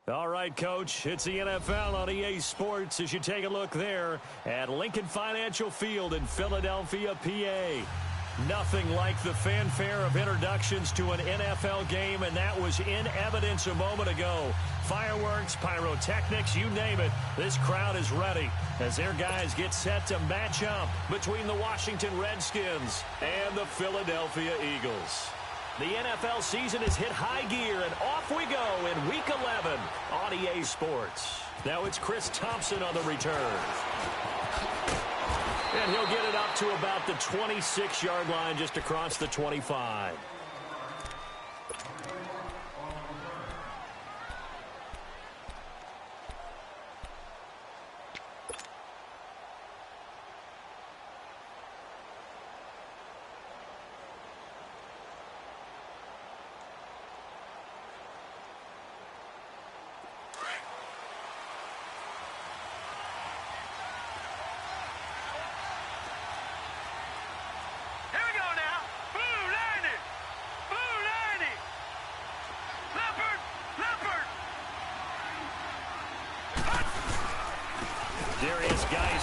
All right, Coach, it's the NFL on EA Sports as you take a look there at Lincoln Financial Field in Philadelphia, PA. Nothing like the fanfare of introductions to an NFL game, and that was in evidence a moment ago. Fireworks, pyrotechnics, you name it, this crowd is ready as their guys get set to match up between the Washington Redskins and the Philadelphia Eagles. The NFL season has hit high gear, and off we go in Week 11 on EA Sports. Now it's Chris Thompson on the return. And he'll get it up to about the 26-yard line, just across the 25.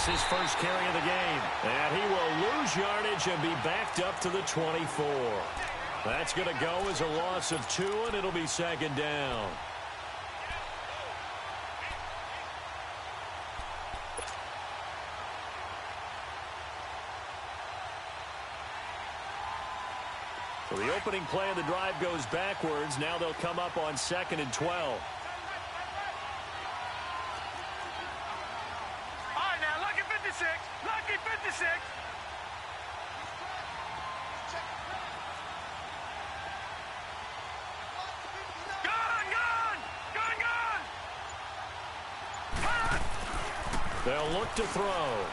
His first carry of the game, and he will lose yardage and be backed up to the 24. That's going to go as a loss of 2, and it'll be second down. So the opening play of the drive goes backwards. Now they'll come up on 2nd and 12. Lucky 56. Gone. They'll look to throw.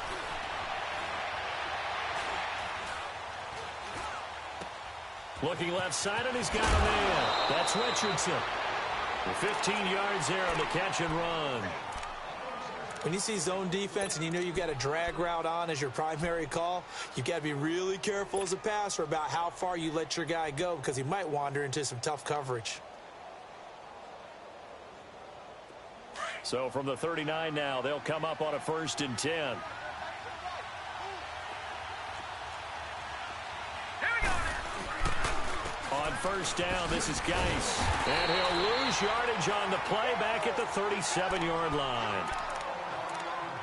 Looking left side, and he's got a man. That's Richardson. 15 yards there on the catch and run. When you see zone defense and you know you've got a drag route on as your primary call, you've got to be really careful as a passer about how far you let your guy go because he might wander into some tough coverage. So from the 39 now, they'll come up on a 1st and 10. On 1st down, this is Geis. And he'll lose yardage on the play back at the 37-yard line.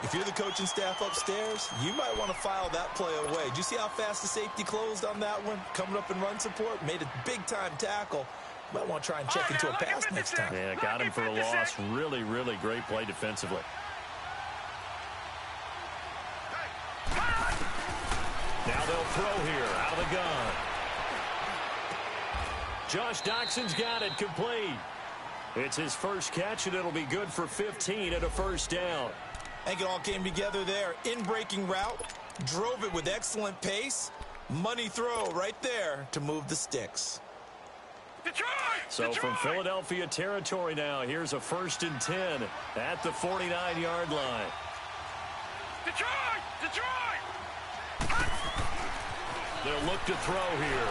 If you're the coaching staff upstairs, you might want to file that play away. Did you see how fast the safety closed on that one? Coming up in run support, made a big-time tackle. Might want to try and check into a pass next time. Yeah, got him for a loss. Really, really great play defensively. Now they'll throw here out of the gun. Josh Doxson's got it complete. It's his first catch, and it'll be good for 15 at a 1st down. I think it all came together there. In-breaking route, drove it with excellent pace. Money throw right there to move the sticks. Detroit! So from Philadelphia territory now, here's a 1st and 10 at the 49-yard line. Detroit! They'll look to throw here.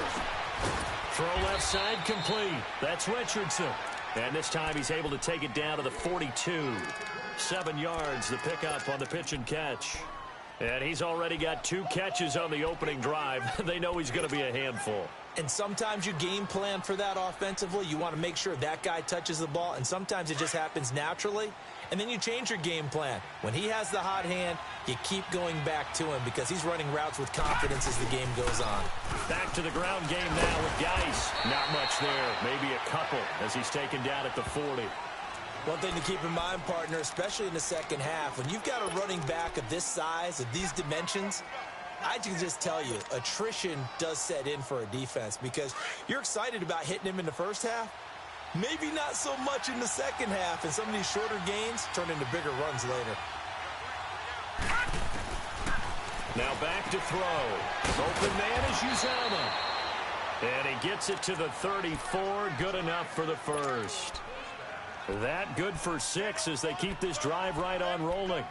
Throw left side complete. That's Richardson. And this time he's able to take it down to the 42. 7 yards, the pickup on the pitch and catch. And he's already got 2 catches on the opening drive. They know he's going to be a handful. And sometimes you game plan for that offensively. You want to make sure that guy touches the ball, and sometimes it just happens naturally. And then you change your game plan. When he has the hot hand, you keep going back to him because he's running routes with confidence as the game goes on. Back to the ground game now with Geis. Not much there. Maybe a couple as he's taken down at the 40. One thing to keep in mind, partner, especially in the second half, when you've got a running back of this size, of these dimensions, I can just tell you, attrition does set in for a defense because you're excited about hitting him in the first half. Maybe not so much in the second half, and some of these shorter gains turn into bigger runs later. Now back to throw. Open man is Uzama. And he gets it to the 34. Good enough for the first. That good for 6 as they keep this drive right on rolling.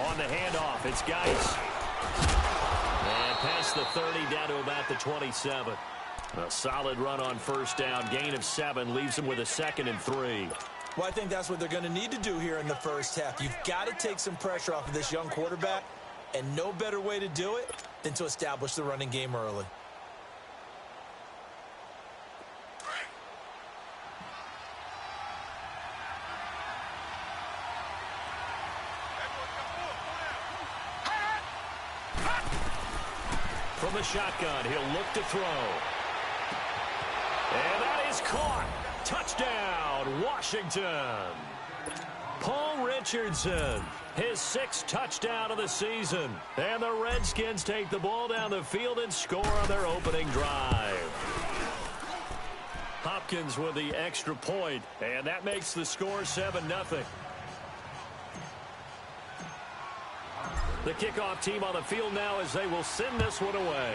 On the handoff, it's Geis. And past the 30, down to about the 27. A solid run on first down. Gain of 7 leaves him with a 2nd and 3. Well, I think that's what they're going to need to do here in the first half. You've got to take some pressure off of this young quarterback, and no better way to do it than to establish the running game early. From the shotgun, he'll look to throw. And that is caught. Touchdown, Washington. Paul Richardson, his 6th touchdown of the season. And the Redskins take the ball down the field and score on their opening drive. Hopkins with the extra point, and that makes the score 7-0. The kickoff team on the field now as they will send this one away.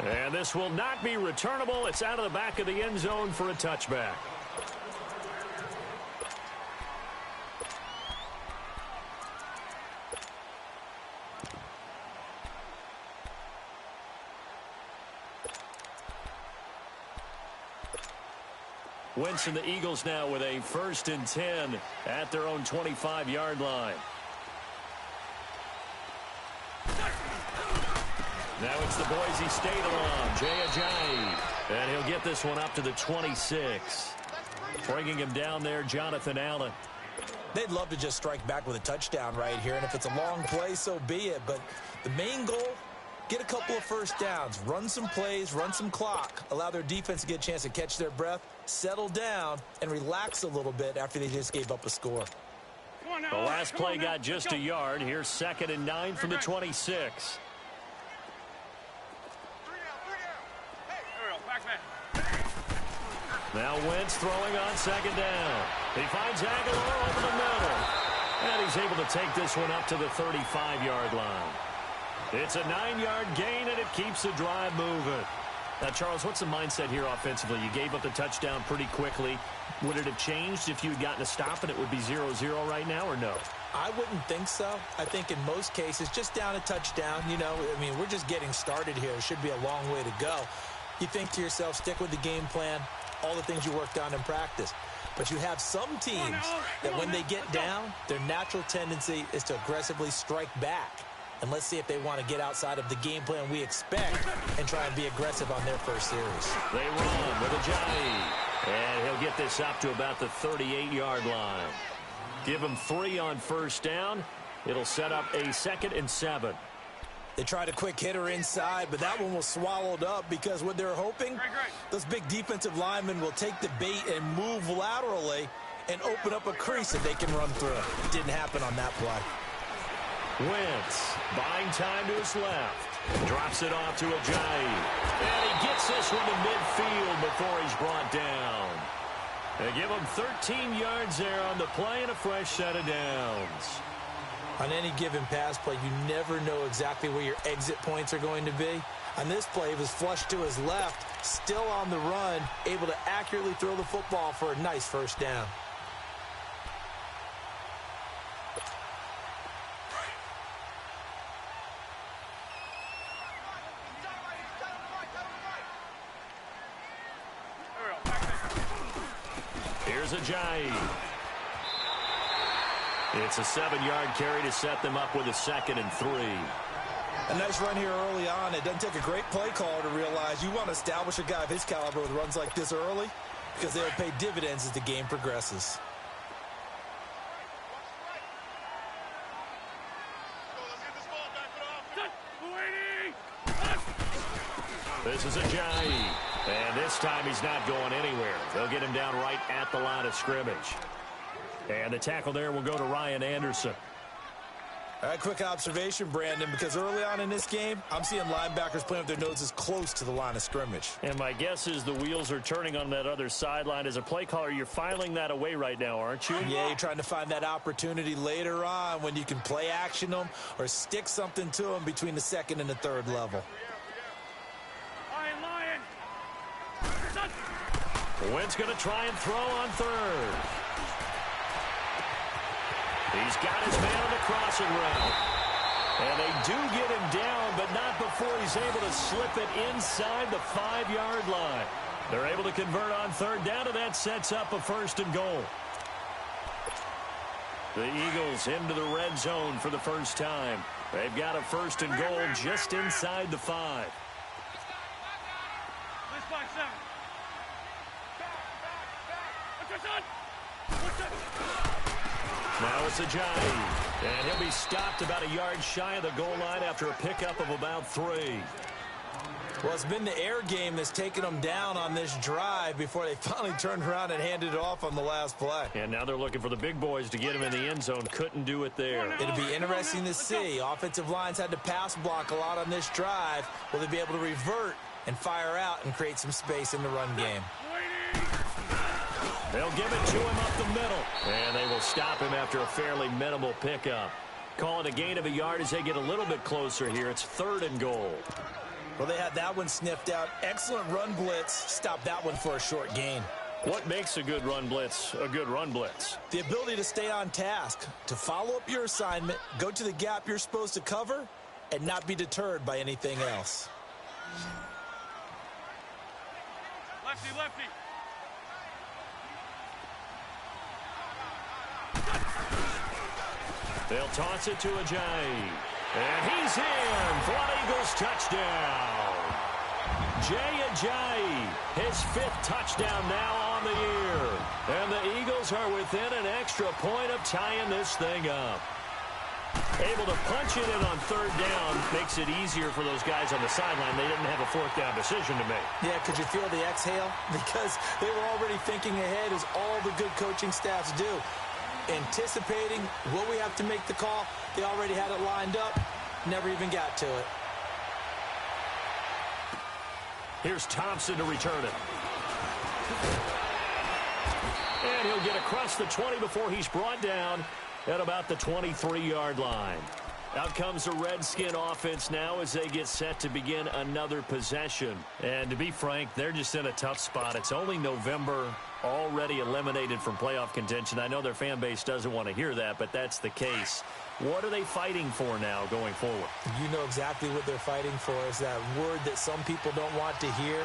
And this will not be returnable. It's out of the back of the end zone for a touchback. Wentz and the Eagles now with a 1st and 10 at their own 25-yard line. Now it's the Boise State alum, Jay Ajayi. And he'll get this one up to the 26. Bringing him down there, Jonathan Allen. They'd love to just strike back with a touchdown right here, and if it's a long play, so be it. But the main goal, get a couple of first downs, run some plays, run some clock, allow their defense to get a chance to catch their breath, settle down, and relax a little bit after they just gave up a score. The last play got just a yard. Here's 2nd and 9 from the 26. Now Wentz throwing on 2nd down. He finds Aguilar over the middle. And he's able to take this one up to the 35-yard line. It's a 9-yard gain, and it keeps the drive moving. Now, Charles, what's the mindset here offensively? You gave up the touchdown pretty quickly. Would it have changed if you had gotten a stop and it would be 0-0 right now, or no? I wouldn't think so. I think in most cases, just down a touchdown, you know, I mean, we're just getting started here. It should be a long way to go. You think to yourself, stick with the game plan, all the things you worked on in practice. But you have some teams that when they get down, their natural tendency is to aggressively strike back. And let's see if they want to get outside of the game plan we expect and try and be aggressive on their first series. They run with Ajayi. And he'll get this up to about the 38-yard line. Give him 3 on first down. It'll set up a 2nd and 7. They tried a quick hitter inside, but that one was swallowed up because what they're hoping, those big defensive linemen will take the bait and move laterally and open up a crease that they can run through. It didn't happen on that play. Wentz buying time to his left. Drops it off to Ajayi. And he gets this one to midfield before he's brought down. They give him 13 yards there on the play and a fresh set of downs. On any given pass play, you never know exactly where your exit points are going to be. On this play, he was flushed to his left, still on the run, able to accurately throw the football for a nice first down. Here's Ajayi. It's a 7-yard carry to set them up with a 2nd and 3. A nice run here early on. It doesn't take a great play caller to realize you want to establish a guy of his caliber with runs like this early because they'll pay dividends as the game progresses. This is Ajayi. And this time he's not going anywhere. They'll get him down right at the line of scrimmage. And the tackle there will go to Ryan Anderson. All right, quick observation, Brandon, because early on in this game, I'm seeing linebackers playing with their noses close to the line of scrimmage. And my guess is the wheels are turning on that other sideline. As a play caller, you're filing that away right now, aren't you? Yeah, you're trying to find that opportunity later on when you can play action them or stick something to them between the 2nd and the 3rd level. Wentz going to try and throw on 3rd. He's got his man on the crossing route. And they do get him down, but not before he's able to slip it inside the 5-yard line. They're able to convert on third down, and that sets up a 1st and goal. The Eagles into the red zone for the first time. They've got a 1st and goal just inside the 5. Now it's Ajayi, and he'll be stopped about a yard shy of the goal line after a pickup of about 3. Well, it's been the air game that's taken them down on this drive before they finally turned around and handed it off on the last play. And now they're looking for the big boys to get him in the end zone. Couldn't do it there. It'll be interesting to see. Offensive lines had to pass block a lot on this drive. Will they be able to revert and fire out and create some space in the run game? They'll give it to him up the middle. And they will stop him after a fairly minimal pickup. Call it a gain of a yard as they get a little bit closer here. It's 3rd and goal. Well, they had that one sniffed out. Excellent run blitz. Stop that one for a short gain. What makes a good run blitz a good run blitz? The ability to stay on task, to follow up your assignment, go to the gap you're supposed to cover, and not be deterred by anything else. Lefty, lefty. They'll toss it to Ajayi. And he's in for an Eagles touchdown. Jay Ajayi, his 5th touchdown now on the year. And the Eagles are within an extra point of tying this thing up. Able to punch it in on 3rd down makes it easier for those guys on the sideline. They didn't have a 4th down decision to make. Yeah, could you feel the exhale? Because they were already thinking ahead, as all the good coaching staffs do. Anticipating, will we have to make the call? They already had it lined up, never even got to it. Here's Thompson to return it. And he'll get across the 20 before he's brought down at about the 23-yard line. Out comes the Redskin offense now as they get set to begin another possession. And to be frank, they're just in a tough spot. It's only November, already eliminated from playoff contention. I know their fan base doesn't want to hear that, but that's the case. What are they fighting for now going forward? You know exactly what they're fighting for. Is that word that some people don't want to hear,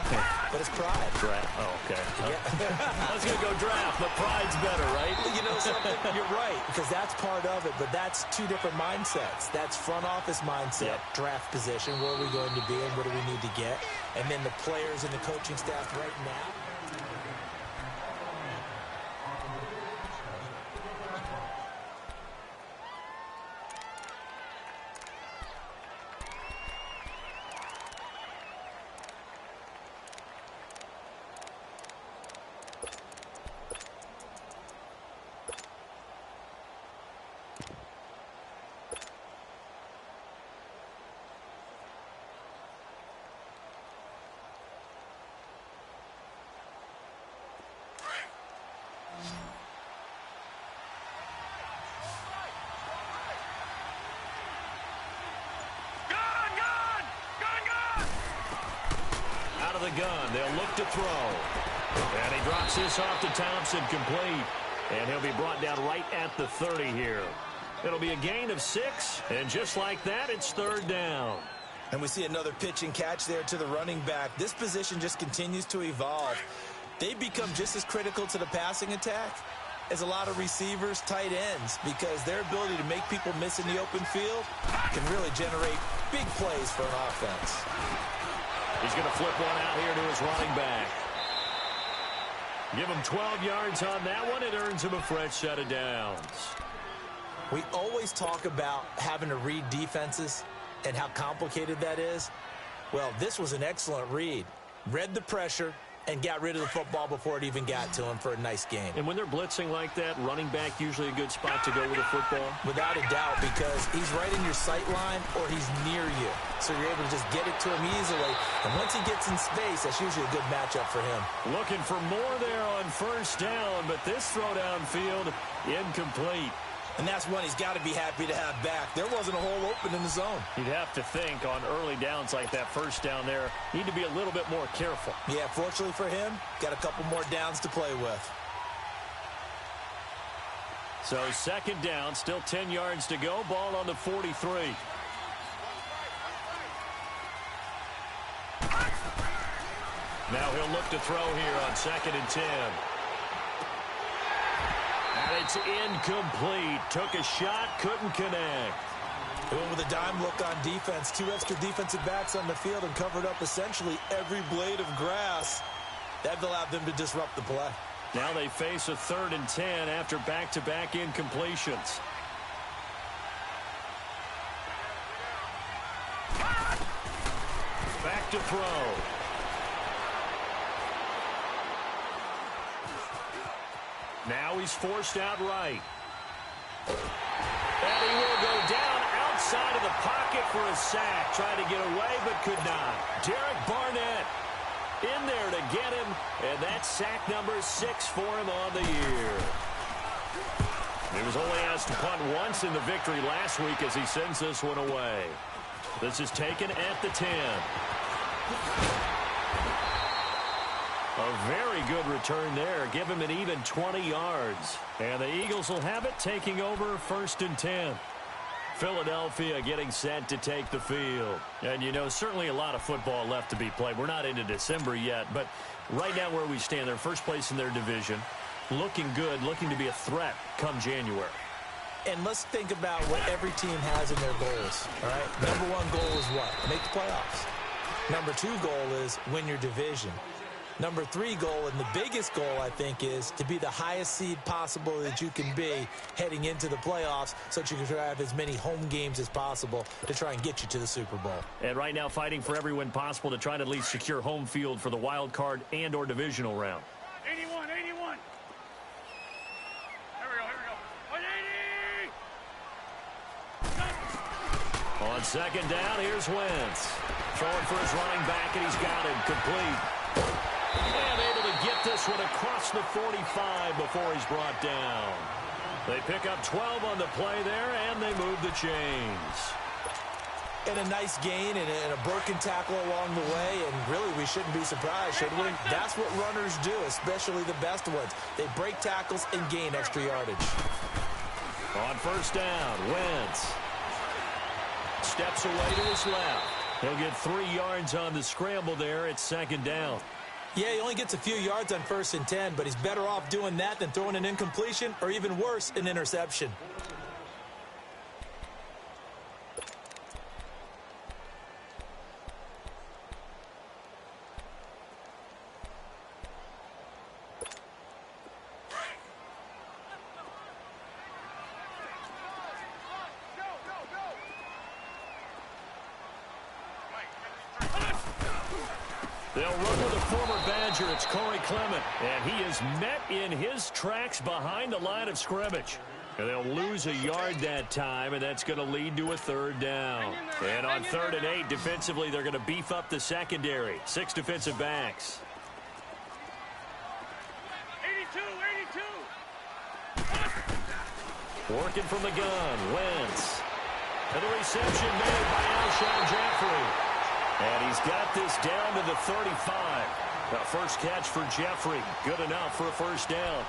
but it's pride. Draft. Oh, okay. Yeah. I was going to go draft, but pride's better, right? You know something? You're right, because that's part of it, but that's 2 different mindsets. That's front office mindset, draft position, where are we going to be and what do we need to get, and then the players and the coaching staff right now. The gun. They'll look to throw. And he drops this off to Thompson, complete. And he'll be brought down right at the 30 here. It'll be a gain of 6, and just like that, it's 3rd down. And we see another pitch and catch there to the running back. This position just continues to evolve. They become just as critical to the passing attack as a lot of receivers, tight ends, because their ability to make people miss in the open field can really generate big plays for an offense. He's going to flip one out here to his running back. Give him 12 yards on that one. It earns him a fresh set of downs. We always talk about having to read defenses and how complicated that is. Well, this was an excellent read. Read the pressure and got rid of the football before it even got to him for a nice game. And when they're blitzing like that, running back usually a good spot to go with a football? Without a doubt, because he's right in your sight line or he's near you. So you're able to just get it to him easily. And once he gets in space, that's usually a good matchup for him. Looking for more there on 1st down, but this throw downfield incomplete. And that's one he's got to be happy to have back. There wasn't a hole open in the zone. You'd have to think on early downs like that 1st down there, need to be a little bit more careful. Yeah, fortunately for him, got a couple more downs to play with. So second down, still 10 yards to go. Ball on the 43. Now he'll look to throw here on 2nd and 10. And it's incomplete. Took a shot, couldn't connect. They went with a dime look on defense. 2 extra defensive backs on the field and covered up essentially every blade of grass. That allowed them to disrupt the play. Now they face a 3rd and 10 after back-to-back incompletions. Back to throw. Now he's forced out right. And he will go down outside of the pocket for a sack. Tried to get away, but could not. Derek Barnett in there to get him, and that's sack number 6 for him on the year. He was only asked to punt once in the victory last week as he sends this one away. This is taken at the 10. A very good return there. Give him an even 20 yards. And the Eagles will have it, taking over 1st and 10. Philadelphia getting set to take the field. And, you know, certainly a lot of football left to be played. We're not into December yet, but right now where we stand, they're first place in their division. Looking good, looking to be a threat come January. And let's think about what every team has in their goals, all right? Number 1 goal is what? Make the playoffs. Number 2 goal is win your division. Number 3 goal, and the biggest goal, I think, is to be the highest seed possible that you can be heading into the playoffs so that you can have as many home games as possible to try and get you to the Super Bowl. And right now fighting for every win possible to try to at least secure home field for the wild card and or divisional round. 81, 81. Here we go. 180. On 2nd down, here's Wentz. Throwing for his running back, and he's got him complete. And able to get this one across the 45 before he's brought down. They pick up 12 on the play there, and they move the chains. And a nice gain and a broken tackle along the way, and really we shouldn't be surprised, should we? That's what runners do, especially the best ones. They break tackles and gain extra yardage. On 1st down, Wentz steps away to his left. He'll get 3 yards on the scramble there at 2nd down. Yeah, he only gets a few yards on 1st and 10, but he's better off doing that than throwing an incompletion or even worse, an interception. They'll run with a former Badger. It's Corey Clement. And he is met in his tracks behind the line of scrimmage. And they'll lose a yard that time, and that's going to lead to a 3rd down. And on 3rd and 8, defensively, they're going to beef up the secondary. 6 defensive backs. 82. Working from the gun, Wentz. And the reception made by Alshon Jeffrey. And he's got this down to the 35. The first catch for Jeffrey. Good enough for a 1st down.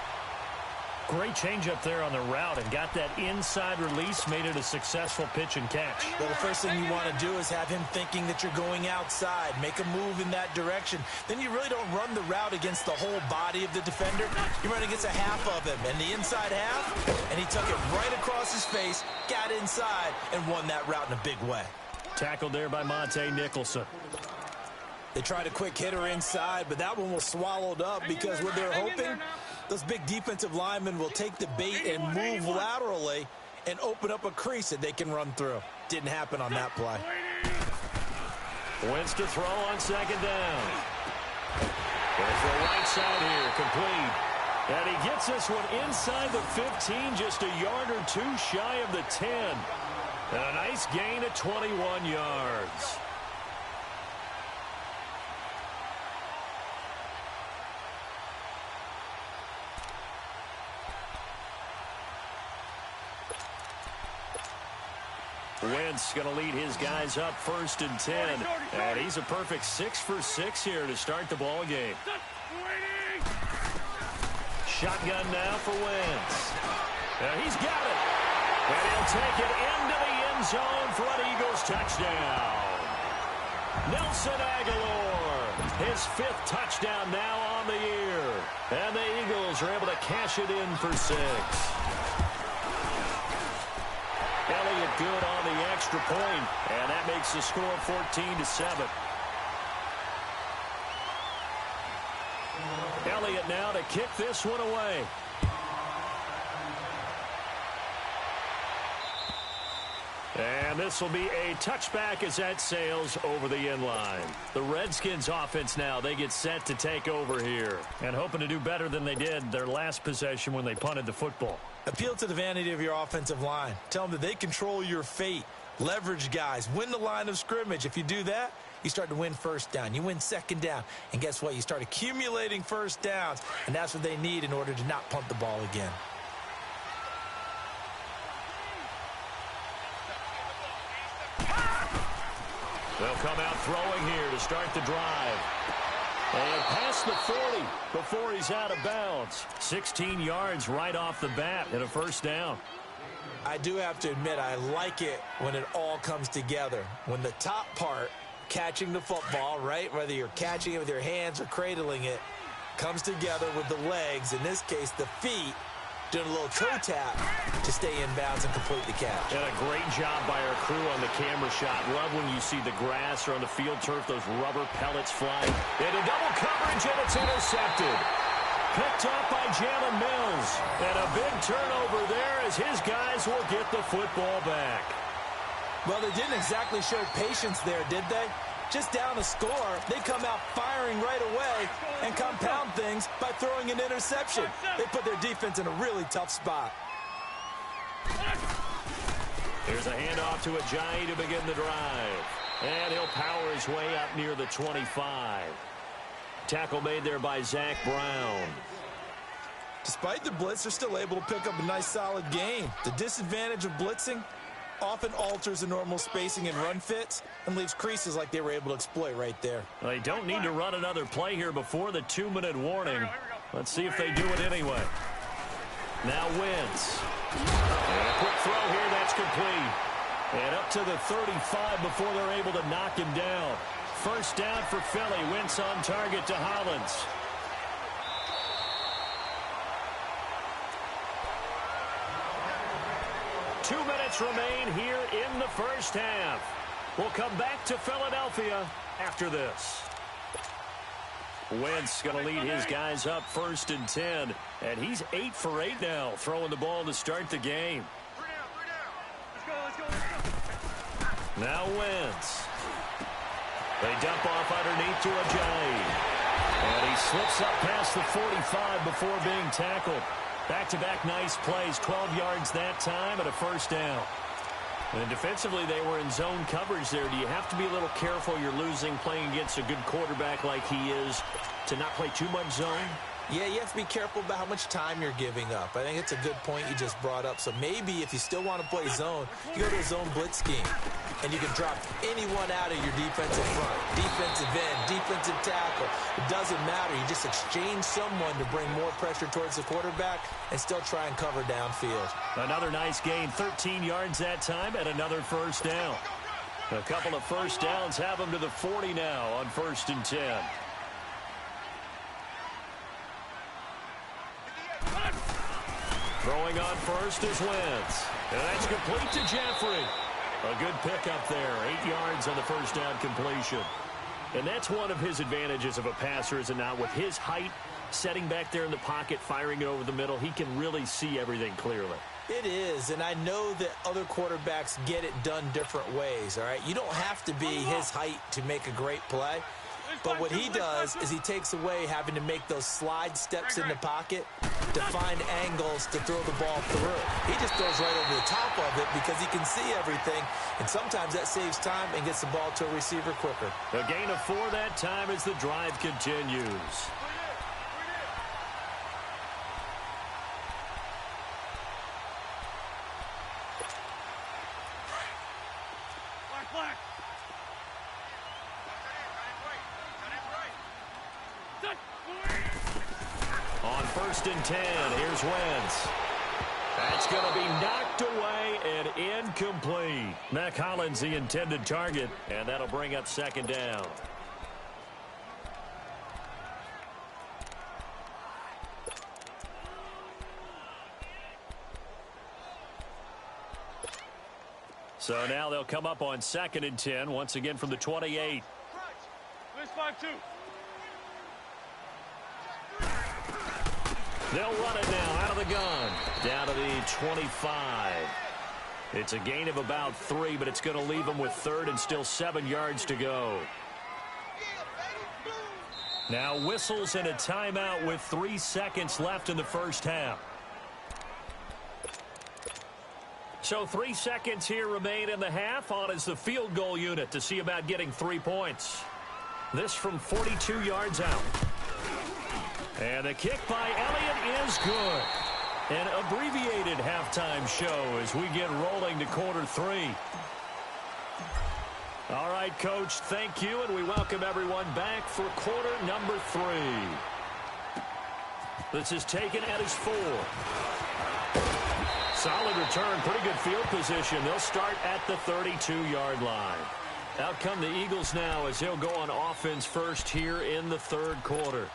Great change up there on the route and got that inside release, made it a successful pitch and catch. Well, the first thing you want to do is have him thinking that you're going outside, make a move in that direction. Then you really don't run the route against the whole body of the defender. You run against a half of him, and the inside half, and he took it right across his face, got inside, and won that route in a big way. Tackled there by Monte Nicholson. They tried a quick hitter inside, but that one was swallowed up because what they're hoping, those big defensive linemen will take the bait and move laterally and open up a crease that they can run through. Didn't happen on that play. Wentz to throw on 2nd down. Goes to the right side here, complete. And he gets this one inside the 15, just a yard or 2 shy of the 10. And a nice gain of 21 yards. Wentz going to lead his guys up 1st and 10. And he's a perfect 6 for 6 here to start the ball game. Shotgun now for Wentz. And he's got it. And he'll take it into the end zone for an Eagles touchdown. Nelson Aguilar, his 5th touchdown now on the year. And the Eagles are able to cash it in for 6. Elliott good on the extra point, and that makes the score 14-7. Elliott now to kick this one away. And this will be a touchback as that sails over the end line. The Redskins offense now, they get set to take over here. And hoping to do better than they did their last possession when they punted the football. Appeal to the vanity of your offensive line. Tell them that they control your fate. Leverage guys. Win the line of scrimmage. If you do that, you start to win first down. You win second down. And guess what? You start accumulating first downs. And that's what they need in order to not punt the ball again. They'll come out throwing here to start the drive. And past the 40 before he's out of bounds. 16 yards right off the bat and a first down. I do have to admit, I like it when it all comes together. When the top part, catching the football, right, whether you're catching it with your hands or cradling it, comes together with the legs, in this case the feet, doing a little toe tap to stay in bounds and complete the catch. And a great job by our crew on the camera shot. Love when you see the grass or on the field turf, those rubber pellets flying. Into double coverage, and it's intercepted. Picked up by Jalen Mills. And a big turnover there as his guys will get the football back. Well, they didn't exactly show patience there, did they? Just down a score, they come out firing right away and compound things by throwing an interception. They put their defense in a really tough spot. There's a handoff to Ajayi to begin the drive. And he'll power his way up near the 25. Tackle made there by Zach Brown. Despite the blitz, they're still able to pick up a nice solid gain. The disadvantage of blitzing often alters the normal spacing and run fits and leaves creases like they were able to exploit right there. Well, they don't need to run another play here before the 2-minute warning. Let's see if they do it anyway. Now Wentz. And a quick throw here, that's complete. And up to the 35 before they're able to knock him down. First down for Philly. Wentz on target to Hollins. Two minutes remain here in the first half. We'll come back to Philadelphia after this. Wentz going to lead his guys up 1st and 10. And he's 8 for 8 now, throwing the ball to start the game. Now Wentz. They dump off underneath to Ajayi. And he slips up past the 45 before being tackled. Back-to-back nice plays, 12 yards that time and a first down. And defensively, they were in zone coverage there. Do you have to be a little careful you're losing playing against a good quarterback like he is to not play too much zone? Yeah, you have to be careful about how much time you're giving up. I think it's a good point you just brought up. So maybe if you still want to play zone, you go to a zone blitz scheme. And you can drop anyone out of your defensive front. Defensive end, defensive tackle. It doesn't matter. You just exchange someone to bring more pressure towards the quarterback and still try and cover downfield. Another nice gain, 13 yards that time, and another first down. A couple of first downs have them to the 40 now on 1st and 10. Throwing on first is Wentz. And that's complete to Jeffrey. A good pickup there. 8 yards on the first down completion. And that's one of his advantages of a passer, is it not? With his height, setting back there in the pocket, firing it over the middle, he can really see everything clearly. It is, and I know that other quarterbacks get it done different ways, all right? You don't have to be his height to make a great play. But what he does is he takes away having to make those slide steps in the pocket to find angles to throw the ball through. He just throws right over the top of it because he can see everything, and sometimes that saves time and gets the ball to a receiver quicker. A gain of 4 that time as the drive continues. On 1st and 10, here's Wentz. That's going to be knocked away and incomplete. Mac Hollins the intended target, and that'll bring up second down. So now they'll come up on 2nd and 10, once again from the 28. Blitz 5-2. They'll run it now out of the gun. Down to the 25. It's a gain of about 3, but it's going to leave them with 3rd and still 7 yards to go. Now whistles and a timeout with 3 seconds left in the first half. So 3 seconds here remain in the half. On is the field goal unit to see about getting 3 points. This from 42 yards out. And the kick by Elliott is good. An abbreviated halftime show as we get rolling to quarter 3. All right, Coach, thank you, and we welcome everyone back for quarter number 3. This is taken at his 4. Solid return, pretty good field position. They'll start at the 32-yard line. Out come the Eagles now as they'll go on offense first here in the 3rd quarter.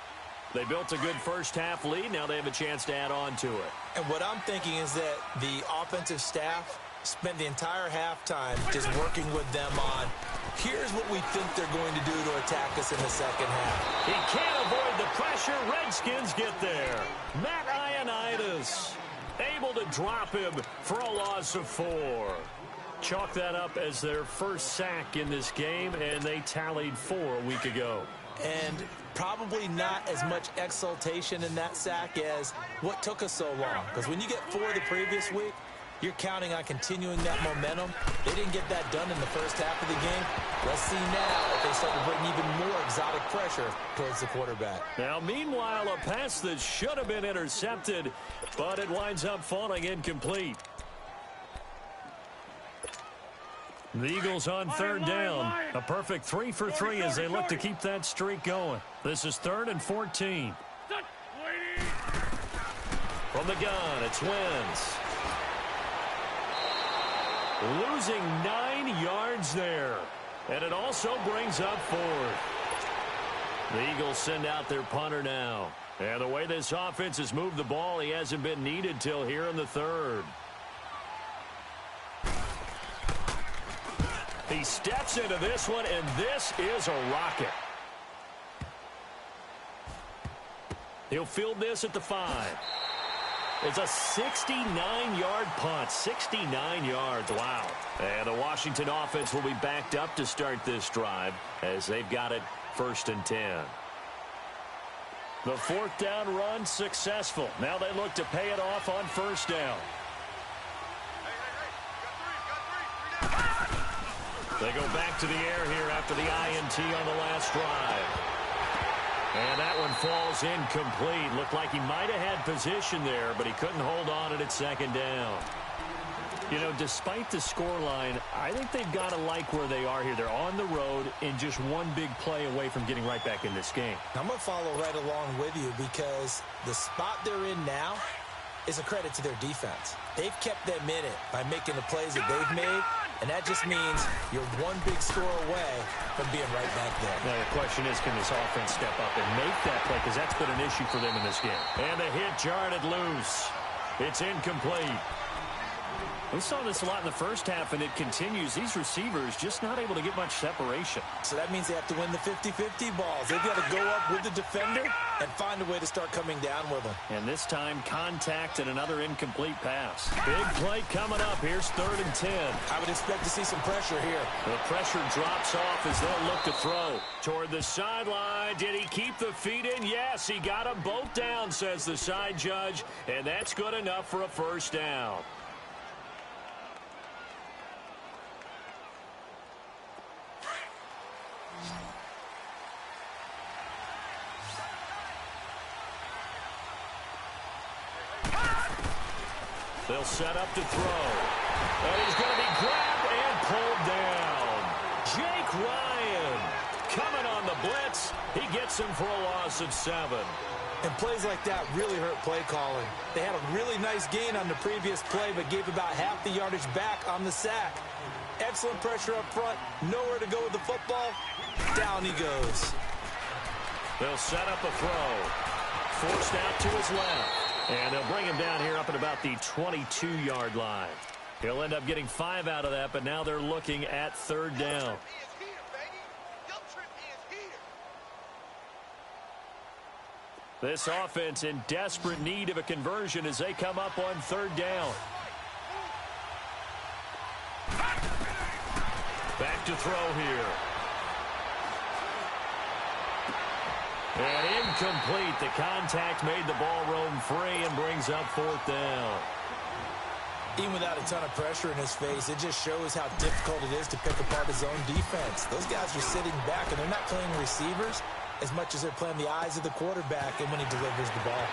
They built a good first half lead. Now they have a chance to add on to it. And what I'm thinking is that the offensive staff spent the entire halftime just working with them on, here's what we think they're going to do to attack us in the second half. He can't avoid the pressure. Redskins get there. Matt Ioannidis able to drop him for a loss of 4. Chalk that up as their first sack in this game, and they tallied 4 a week ago. And probably not as much exultation in that sack as what took us so long. Because when you get 4 the previous week, you're counting on continuing that momentum. They didn't get that done in the first half of the game. Let's see now if they start to bring even more exotic pressure towards the quarterback. Now, meanwhile, a pass that should have been intercepted, but it winds up falling incomplete. The Eagles on 3rd down. A perfect 3 for 3 as they look to keep that streak going. This is 3rd and 14. From the gun, it's Wentz. Losing 9 yards there. And it also brings up 4th. The Eagles send out their punter now. And the way this offense has moved the ball, he hasn't been needed till here in the 3rd. He steps into this one, and this is a rocket. He'll field this at the 5. It's a 69-yard punt. 69 yards. Wow. And the Washington offense will be backed up to start this drive as they've got it 1st and 10. The 4th down run successful. Now they look to pay it off on 1st down. They go back to the air here after the INT on the last drive. And that one falls incomplete. Looked like he might have had position there, but he couldn't hold on it at 2nd down. You know, despite the scoreline, I think they've got to like where they are here. They're on the road and just one big play away from getting right back in this game. I'm going to follow right along with you because the spot they're in now is a credit to their defense. They've kept them in it by making the plays that they've made, and that just means you're one big score away from being right back there. Now the question is, can this offense step up and make that play? Because that's been an issue for them in this game. And the hit jarred it loose. It's incomplete. We saw this a lot in the first half, and it continues. These receivers just not able to get much separation. So that means they have to win the 50-50 balls. They've got to go up with the defender and find a way to start coming down with them. And this time, contact and another incomplete pass. Big play coming up. Here's 3rd and 10. I would expect to see some pressure here. The pressure drops off as they'll look to throw. Toward the sideline. Did he keep the feet in? Yes, he got them both down, says the side judge. And that's good enough for a 1st down. They'll set up to throw. And he's going to be grabbed and pulled down. Jake Ryan coming on the blitz. He gets him for a loss of 7. And plays like that really hurt play calling. They had a really nice gain on the previous play, but gave about half the yardage back on the sack. Excellent pressure up front. Nowhere to go with the football. Down he goes. They'll set up a throw. Forced out to his left. And they'll bring him down here up at about the 22-yard line. He'll end up getting 5 out of that, but now they're looking at third down. This offense in desperate need of a conversion as they come up on third down. Back to throw here. And incomplete. The contact made the ball roam free and brings up fourth down. Even without a ton of pressure in his face, it just shows how difficult it is to pick apart his own defense. Those guys are sitting back, and they're not playing receivers as much as they're playing the eyes of the quarterback and when he delivers the ball.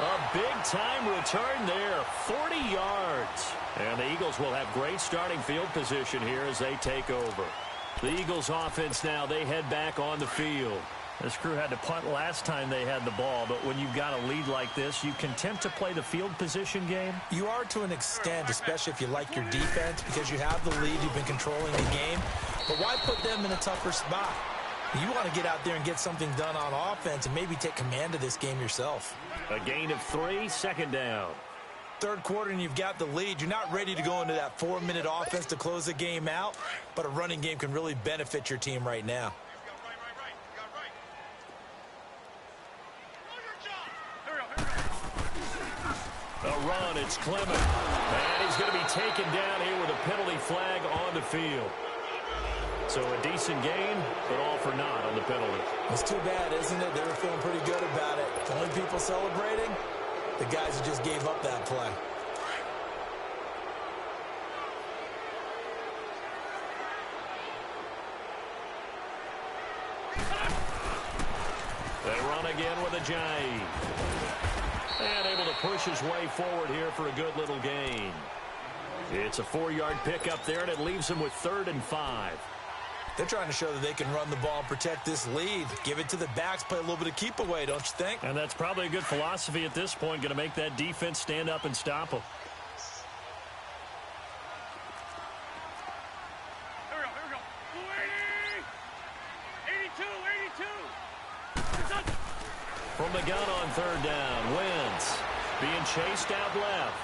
A big-time return there, 40 yards. And the Eagles will have great starting field position here as they take over. The Eagles offense now, they head back on the field. This crew had to punt last time they had the ball, but when you've got a lead like this, you can tempt to play the field position game. You are to an extent, especially if you like your defense, because you have the lead, you've been controlling the game. But why put them in a tougher spot? You want to get out there and get something done on offense and maybe take command of this game yourself. A gain of 3, second down. Third quarter and you've got the lead. You're not ready to go into that 4-minute offense to close the game out, but a running game can really benefit your team right now. A run, it's Clement. And he's going to be taken down here with a penalty flag on the field. So a decent gain, but all for naught on the penalty. It's too bad, isn't it? They were feeling pretty good about it. The only people celebrating, the guys who just gave up that play. They run again with a J. And able to push his way forward here for a good little gain. It's a 4-yard pickup there, and it leaves him with 3rd and 5. They're trying to show that they can run the ball and protect this lead. Give it to the backs, play a little bit of keep away, don't you think? And that's probably a good philosophy at this point, going to make that defense stand up and stop them. Here we go. 82. From the gun on third down, Wentz being chased out left.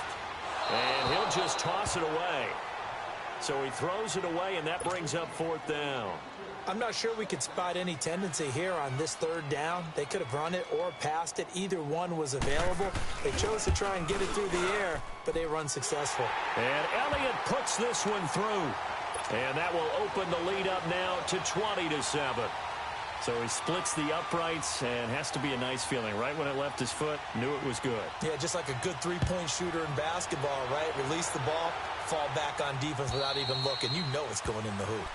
And he'll just toss it away. So he throws it away, and that brings up 4th down. I'm not sure we could spot any tendency here on this third down. They could have run it or passed it. Either one was available. They chose to try and get it through the air, but they run successful. And Elliott puts this one through. And that will open the lead up now to 20-7. So he splits the uprights, and has to be a nice feeling. Right when it left his foot, knew it was good. Yeah, just like a good three-point shooter in basketball, right? Release the ball, fall back on defense without even looking. You know it's going in the hoop.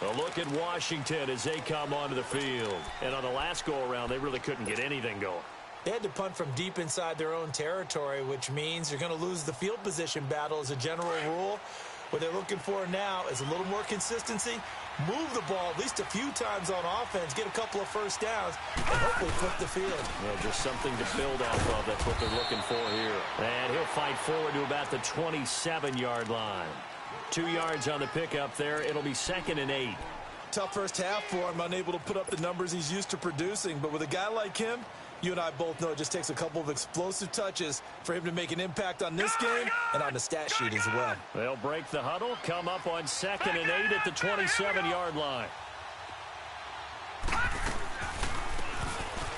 A look at Washington as they come onto the field. And on the last go-around, they really couldn't get anything going. They had to punt from deep inside their own territory, which means you're going to lose the field position battle as a general rule. What they're looking for now is a little more consistency, move the ball at least a few times on offense, get a couple of first downs, and hopefully flip the field. Yeah, just something to build off of. That's what they're looking for here. And he'll fight forward to about the 27-yard line. 2 yards on the pickup there. It'll be 2nd and 8. Tough first half for him, unable to put up the numbers he's used to producing. But with a guy like him, you and I both know it just takes a couple of explosive touches for him to make an impact on this game and on the stat sheet as well. They'll break the huddle, come up on 2nd and 8 at the 27-yard line.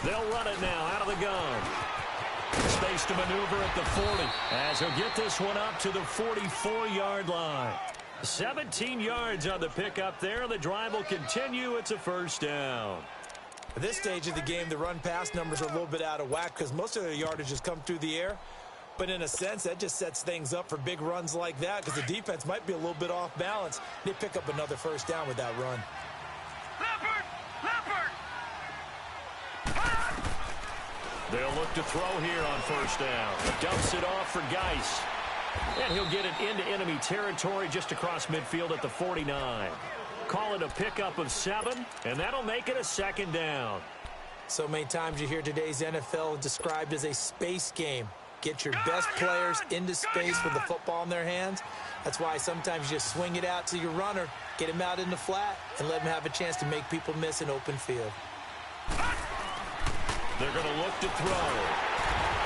They'll run it now out of the gun. Space to maneuver at the 40 as he'll get this one up to the 44-yard line. 17 yards on the pickup there. The drive will continue. It's a first down. At this stage of the game, the run-pass numbers are a little bit out of whack because most of their yardage has come through the air. But in a sense, that just sets things up for big runs like that because the defense might be a little bit off balance. They pick up another first down with that run. They'll look to throw here on first down. Dumps it off for Geis. And he'll get it into enemy territory just across midfield at the 49. Call it a pickup of 7, and that'll make it a second down. So many times you hear today's NFL described as a space game. Get your best players into space with the football in their hands. That's why sometimes you just swing it out to your runner, get him out in the flat, and let him have a chance to make people miss an open field. They're going to look to throw.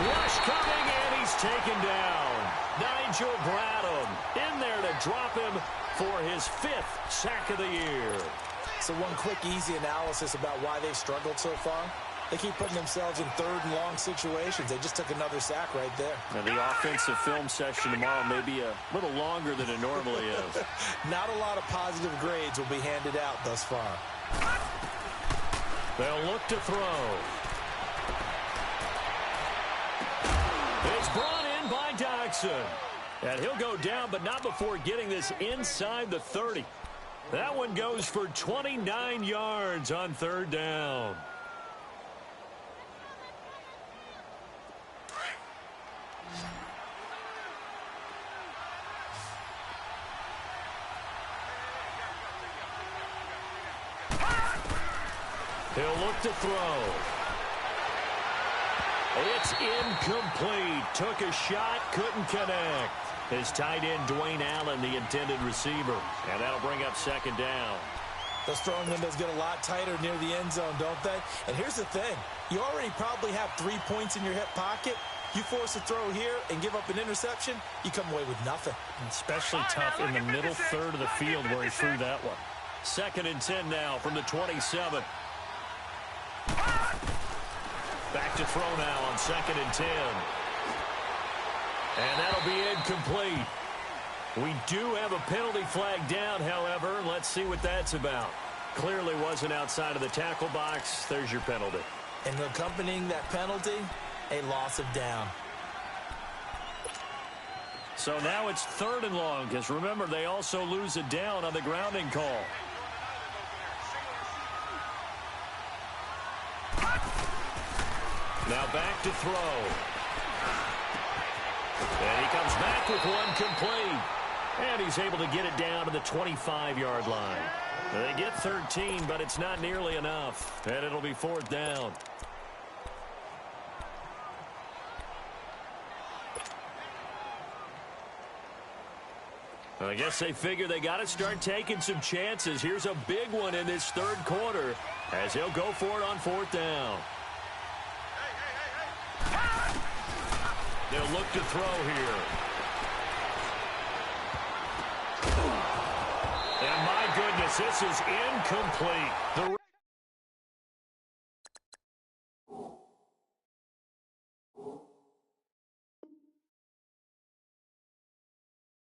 Rush coming, and he's taken down. Nigel Bradham in there to drop him for his 5th sack of the year. So one quick, easy analysis about why they've struggled so far. They keep putting themselves in 3rd and long situations. They just took another sack right there. And the offensive film session tomorrow may be a little longer than it normally is. Not a lot of positive grades will be handed out thus far. They'll look to throw. It's brought in by Dodson. And he'll go down, but not before getting this inside the 30. That one goes for 29 yards on 3rd down. He'll look to throw. It's incomplete. Took a shot, couldn't connect. His tight end, Dwayne Allen, the intended receiver. And that'll bring up 2nd down. Those throwing windows get a lot tighter near the end zone, don't they? And here's the thing. You already probably have 3 points in your hip pocket. You force a throw here and give up an interception, you come away with nothing. Especially tough in the middle third of the field where he threw that one. 2nd and 10 now from the 27. Back to throw now on 2nd and 10. And that'll be incomplete. We do have a penalty flag down, however. Let's see what that's about. Clearly wasn't outside of the tackle box. There's your penalty. And accompanying that penalty, a loss of down. So now it's 3rd and long, because remember, they also lose a down on the grounding call. Now back to throw. And he comes back with one complete. And he's able to get it down to the 25-yard line. They get 13, but it's not nearly enough. And it'll be 4th down. I guess they figure they got to start taking some chances. Here's a big one in this 3rd quarter as he'll go for it on 4th down. They'll look to throw here. And my goodness, this is incomplete. The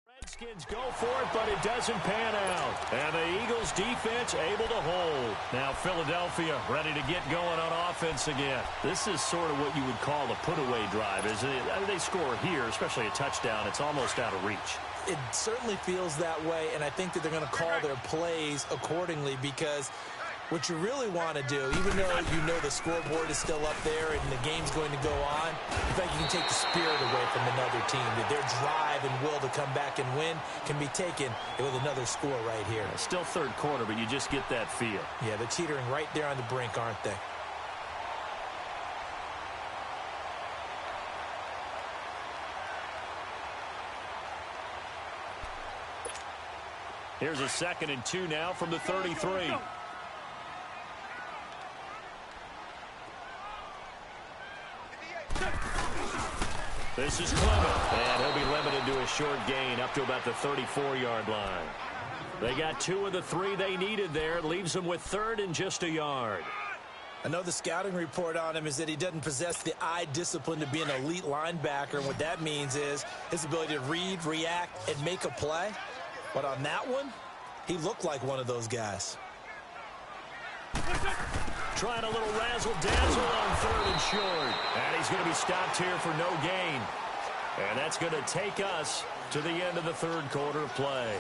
Redskins go for it, but it doesn't pan out. And the Eagles defense able to hold. Now Philadelphia ready to get going on offense again. This is sort of what you would call the put-away drive. Is it? They score here, especially a touchdown. It's almost out of reach. It certainly feels that way, and I think that they're going to call their plays accordingly, because what you really want to do, even though you know the scoreboard is still up there and the game's going to go on, in fact, you can take the spirit away from another team. That their drive and will to come back and win can be taken with another score right here. Still 3rd quarter, but you just get that feel. Yeah, they're teetering right there on the brink, aren't they? Here's a 2nd and 2 now from the 33. This is Clement, and he'll be limited to a short gain up to about the 34-yard line. They got 2 of the 3 they needed there. It leaves them with 3rd and just a yard. I know the scouting report on him is that he doesn't possess the eye discipline to be an elite linebacker, and what that means is his ability to read, react, and make a play. But on that one, he looked like one of those guys. Trying a little razzle-dazzle on 3rd and short. And he's going to be stopped here for no gain. And that's going to take us to the end of the 3rd quarter of play.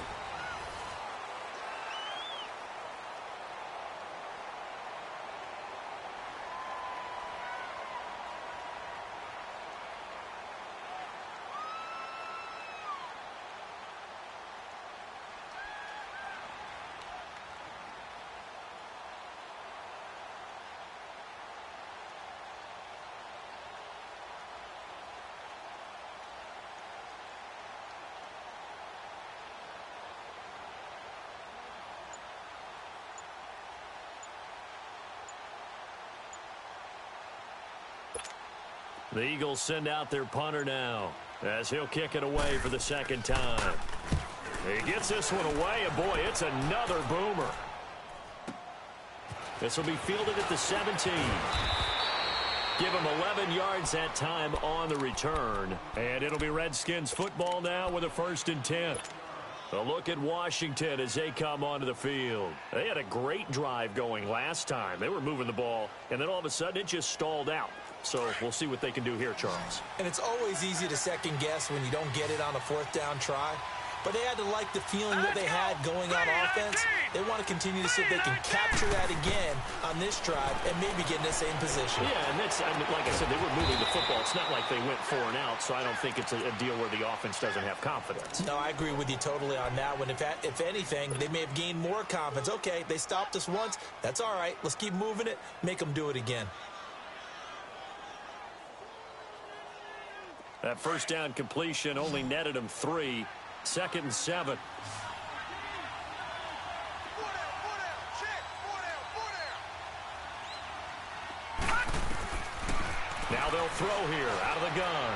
The Eagles send out their punter now as he'll kick it away for the second time. He gets this one away, and boy, it's another boomer. This will be fielded at the 17. Give him 11 yards that time on the return. And it'll be Redskins football now with a 1st and 10. A look at Washington as they come onto the field. They had a great drive going last time. They were moving the ball, and then all of a sudden it just stalled out. So we'll see what they can do here, Charles. And it's always easy to second guess when you don't get it on a 4th down try. But they had to like the feeling that they had going on offense. They want to continue to see if they can capture that again on this drive and maybe get in the same position. Yeah, and that's, I mean, like I said, they were moving the football. It's not like they went 4 and out, so I don't think it's a deal where the offense doesn't have confidence. No, I agree with you totally on that one. If anything, they may have gained more confidence. Okay, they stopped us once. That's all right. Let's keep moving it. Make them do it again. That 1st down completion only netted him 3. 2nd and 7. Now they'll throw here out of the gun.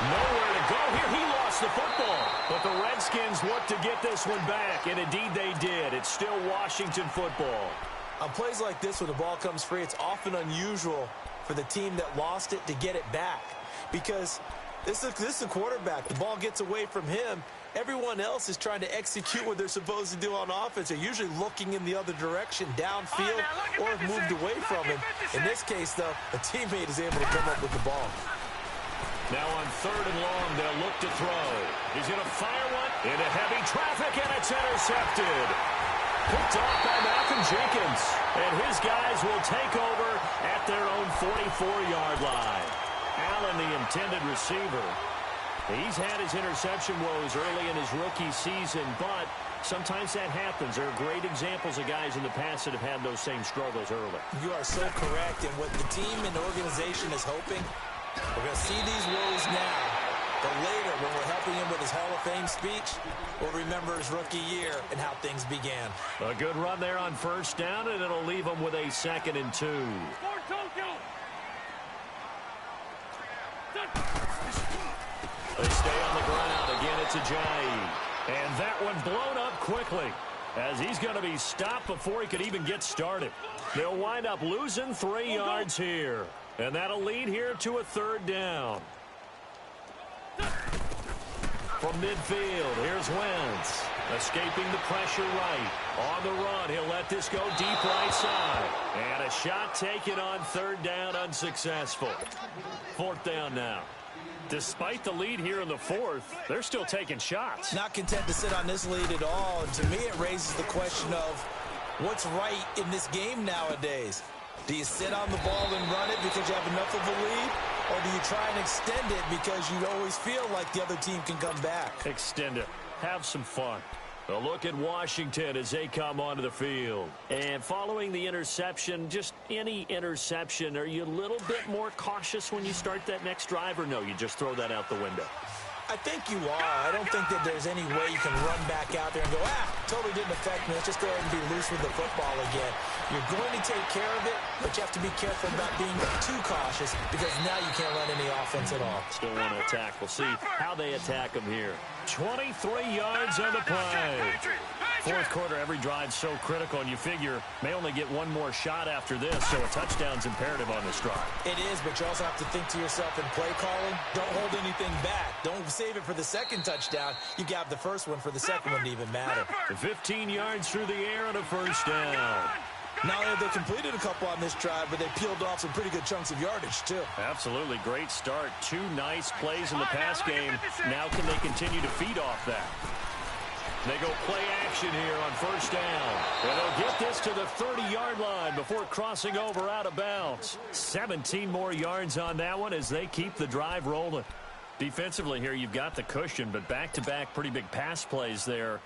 Nowhere to go here. He lost the football. But the Redskins look to get this one back, and indeed they did. It's still Washington football. On plays like this, when the ball comes free, it's often unusual for the team that lost it to get it back. Because this is the quarterback. The ball gets away from him. Everyone else is trying to execute what they're supposed to do on offense. They're usually looking in the other direction, downfield, or have moved away from him. In this case, though, a teammate is able to come up with the ball. Now on 3rd and long, they'll look to throw. He's going to fire one into heavy traffic, and it's intercepted. Picked off by Malcolm Jenkins. And his guys will take over at their own 44-yard line. Allen, the intended receiver. He's had his interception woes early in his rookie season, but sometimes that happens. There are great examples of guys in the past that have had those same struggles early. You are so correct, and what the team and organization is hoping, we're going to see these woes now, but later when we're helping him with his Hall of Fame speech, we'll remember his rookie year and how things began. A good run there on 1st down, and it'll leave him with a 2nd and 2. They stay on the ground. Again, it's Ajayi. And that one blown up quickly as he's going to be stopped before he could even get started. They'll wind up losing 3 yards here. And that'll lead here to a 3rd down. From midfield, here's Wentz. Escaping the pressure right. On the run, he'll let this go deep right side. And a shot taken on 3rd down, unsuccessful. 4th down now. Despite the lead here in the 4th, they're still taking shots. Not content to sit on this lead at all. And to me, it raises the question of what's right in this game nowadays. Do you sit on the ball and run it because you have enough of a lead? Or do you try and extend it because you always feel like the other team can come back? Extend it. Have some fun. A look at Washington as they come onto the field. And following the interception, just any interception, are you a little bit more cautious when you start that next drive, or no, you just throw that out the window? I think you are. I don't think that there's any way you can run back out there and go, totally didn't affect me. Let's just go ahead and be loose with the football again. You're going to take care of it, but you have to be careful about being too cautious because now you can't run any offense at all. Still want to attack. We'll see how they attack them here. 23 yards on the play. 4th quarter, every drive so critical, and you figure may only get one more shot after this, so a touchdown's imperative on this drive. It is, but you also have to think to yourself in play calling, don't hold anything back. Don't save it for the 2nd touchdown. You got the 1st one for the 2nd one to even matter. 15 yards through the air and a 1st down. Not only have they completed a couple on this drive, but they peeled off some pretty good chunks of yardage, too. Absolutely. Great start. 2 nice plays in the pass game. Now can they continue to feed off that? They go play action here on 1st down. And they'll get this to the 30-yard line before crossing over out of bounds. 17 more yards on that one as they keep the drive rolling. Defensively here, you've got the cushion, but back-to-back pretty big pass plays there.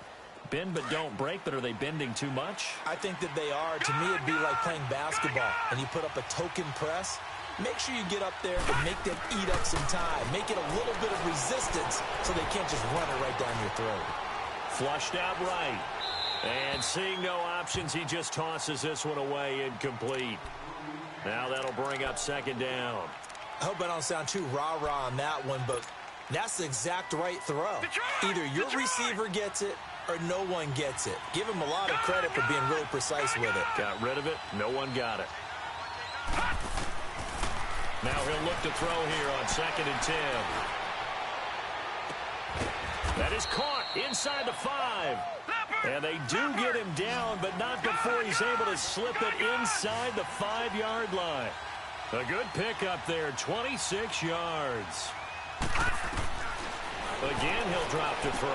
Bend but don't break, but are they bending too much? I think that they are. To me, it'd be like playing basketball, and you put up a token press. Make sure you get up there and make them eat up some time. Make it a little bit of resistance so they can't just run it right down your throat. Flushed out right. And seeing no options, he just tosses this one away incomplete. Now that'll bring up second down. I hope I don't sound too rah-rah on that one, but that's the exact right throw. Either your receiver gets it or no one gets it. Give him a lot of credit for being really precise with it. Got rid of it. No one got it. Now he'll look to throw here on 2nd and 10. That is caught inside the 5. And they do get him down, but not before he's able to slip it inside the 5-yard line. A good pickup there, 26 yards. Again, he'll drop to throw.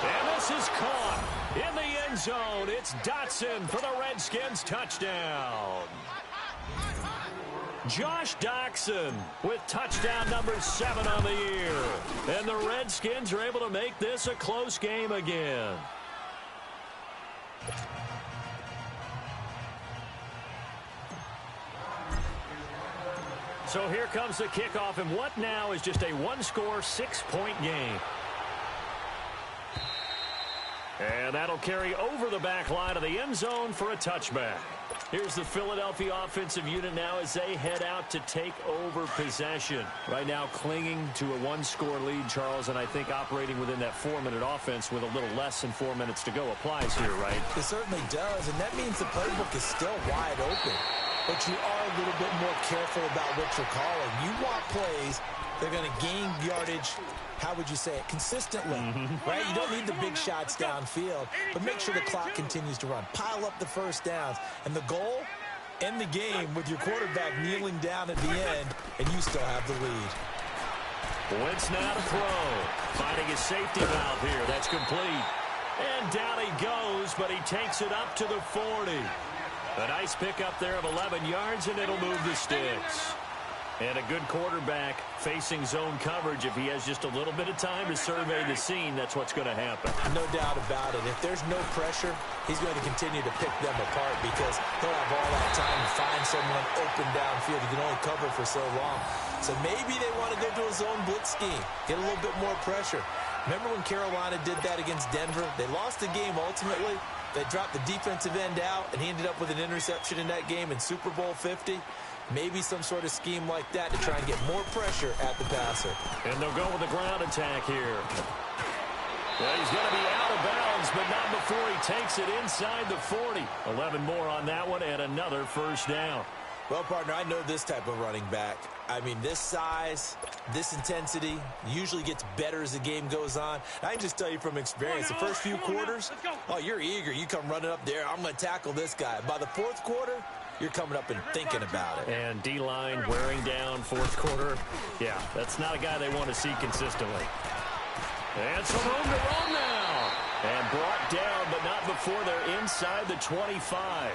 And this is caught in the end zone. It's Dotson for the Redskins touchdown. Josh Doctson with touchdown number 7 on the year. And the Redskins are able to make this a close game again. So here comes the kickoff, and what now is just a one-score, 6-point game. And that'll carry over the back line of the end zone for a touchback. Here's the Philadelphia offensive unit now as they head out to take over possession. Right now clinging to a one-score lead, Charles, and I think operating within that 4-minute offense with a little less than 4 minutes to go applies here, right? It certainly does, and that means the playbook is still wide open. But you are a little bit more careful about what you're calling. You want plays that are going to gain yardage, how would you say it, consistently, right? You don't need the big shots downfield, but make sure the clock continues to run. Pile up the first downs. And the goal, end the game with your quarterback kneeling down at the end, and you still have the lead. Wentz now to throw. Finding his safety valve here. That's complete. And down he goes, but he takes it up to the 40. A nice pickup there of 11 yards, and it'll move the sticks. And a good quarterback facing zone coverage. If he has just a little bit of time to survey the scene, that's what's going to happen. No doubt about it. If there's no pressure, he's going to continue to pick them apart because he'll have all that time to find someone open downfield. He can only cover for so long. So maybe they want to go to a zone blitz scheme, get a little bit more pressure. Remember when Carolina did that against Denver? They lost the game ultimately. They dropped the defensive end out, and he ended up with an interception in that game in Super Bowl 50. Maybe some sort of scheme like that to try and get more pressure at the passer. And they'll go with a ground attack here. Well, he's going to be out of bounds, but not before he takes it inside the 40. 11 more on that one and another first down. Well, partner, I know this type of running back. I mean, this size, this intensity usually gets better as the game goes on. I can just tell you from experience, the first few quarters, oh, you're eager. You come running up there. I'm going to tackle this guy. By the fourth quarter, you're coming up and thinking about it. And D-line wearing down fourth quarter. Yeah, that's not a guy they want to see consistently. And some room to run now. And brought down, but not before they're inside the 25.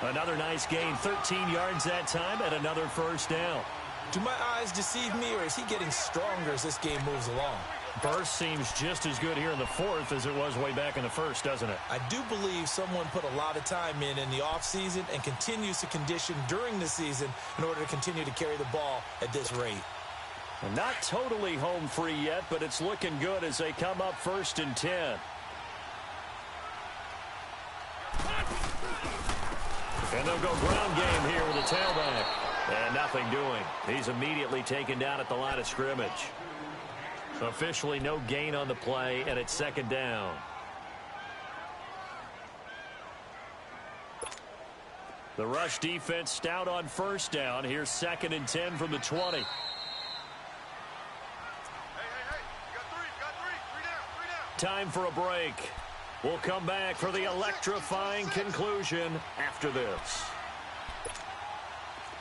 Another nice gain, 13 yards that time, and another first down. Do my eyes deceive me, or is he getting stronger as this game moves along? Burst seems just as good here in the fourth as it was way back in the first, doesn't it? I do believe someone put a lot of time in the offseason and continues to condition during the season in order to continue to carry the ball at this rate. Well, not totally home free yet, but it's looking good as they come up 1st and 10. And they'll go ground game here with a tailback. And nothing doing. He's immediately taken down at the line of scrimmage. Officially no gain on the play, and it's second down. The rush defense stout on first down. Here's 2nd and 10 from the 20. Hey, you got three down. Time for a break. We'll come back for the electrifying conclusion after this.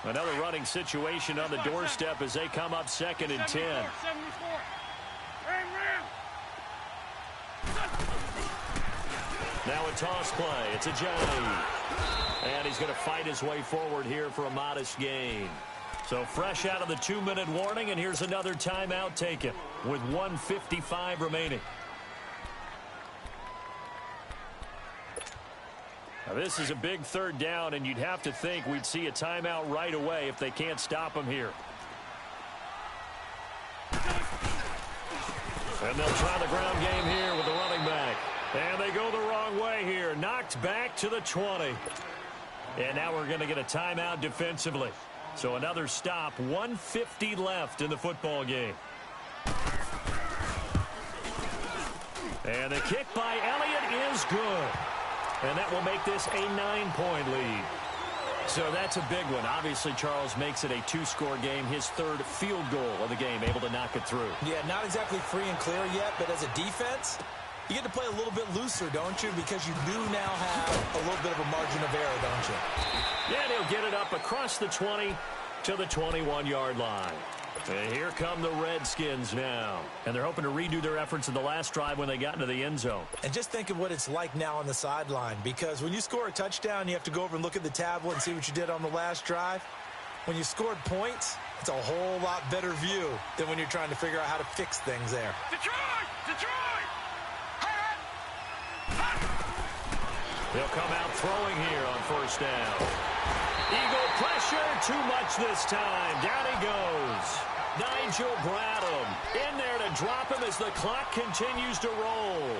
Another running situation on the doorstep as they come up 2nd and 10. Now a toss play. It's a Johnny. And he's going to fight his way forward here for a modest gain. So fresh out of the 2-minute warning, and here's another timeout taken with 1:55 remaining. Now this is a big third down, and you'd have to think we'd see a timeout right away if they can't stop him here. And they'll try the ground game here with the running back. And they go the wrong way here. Knocked back to the 20. And now we're going to get a timeout defensively. So another stop, 1:50 left in the football game. And the kick by Elliott is good. And that will make this a 9-point lead. So that's a big one. Obviously, Charles makes it a 2-score game. His third field goal of the game, able to knock it through. Yeah, not exactly free and clear yet, but as a defense, you get to play a little bit looser, don't you? Because you do now have a little bit of a margin of error, don't you? Yeah, they'll get it up across the 20 to the 21-yard line. And here come the Redskins now. And they're hoping to redo their efforts in the last drive when they got into the end zone. And just think of what it's like now on the sideline, because when you score a touchdown, you have to go over and look at the tablet and see what you did on the last drive. When you scored points, it's a whole lot better view than when you're trying to figure out how to fix things there. Detroit! Detroit! They'll come out throwing here on first down. Eagle pressure, too much this time. Down he goes. Nigel Bradham in there to drop him as the clock continues to roll.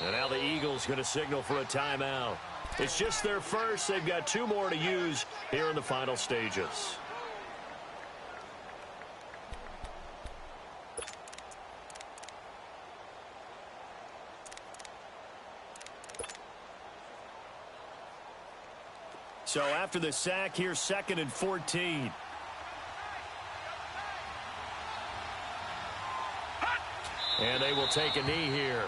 And now the Eagles going to signal for a timeout. It's just their first. They've got 2 more to use here in the final stages. So after the sack, here's 2nd and 14. And they will take a knee here.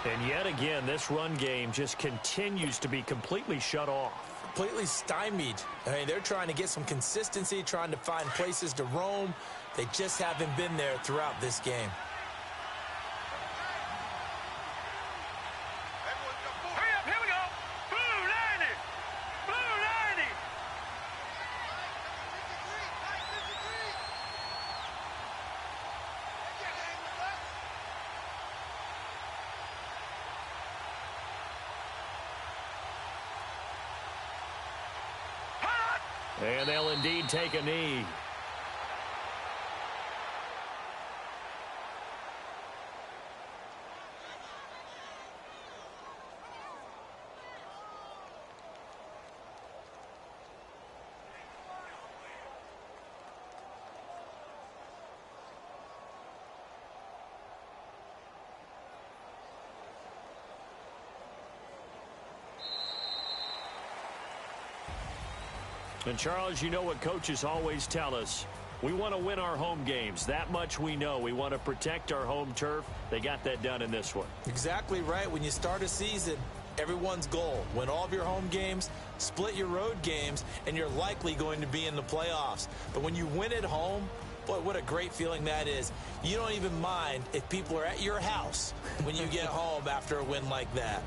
And yet again, this run game just continues to be completely shut off. Completely stymied. I mean, they're trying to get some consistency, trying to find places to roam. They just haven't been there throughout this game. Hurry up, here we go! Blue 90! Blue 90! And they'll indeed take a knee. And, Charles, you know what coaches always tell us. We want to win our home games. That much we know. We want to protect our home turf. They got that done in this one. Exactly right. When you start a season, everyone's goal, win all of your home games, split your road games, and you're likely going to be in the playoffs. But when you win at home, boy, what a great feeling that is. You don't even mind if people are at your house when you get home after a win like that.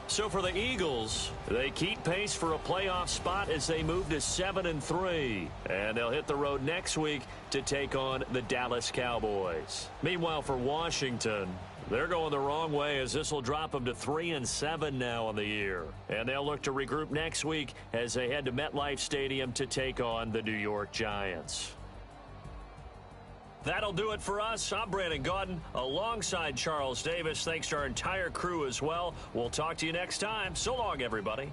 So for the Eagles, they keep pace for a playoff spot as they move to 7-3. And they'll hit the road next week to take on the Dallas Cowboys. Meanwhile, for Washington, they're going the wrong way as this will drop them to 3-7 now on the year. And they'll look to regroup next week as they head to MetLife Stadium to take on the New York Giants. That'll do it for us. I'm Brandon Gaudin alongside Charles Davis. Thanks to our entire crew as well. We'll talk to you next time. So long, everybody.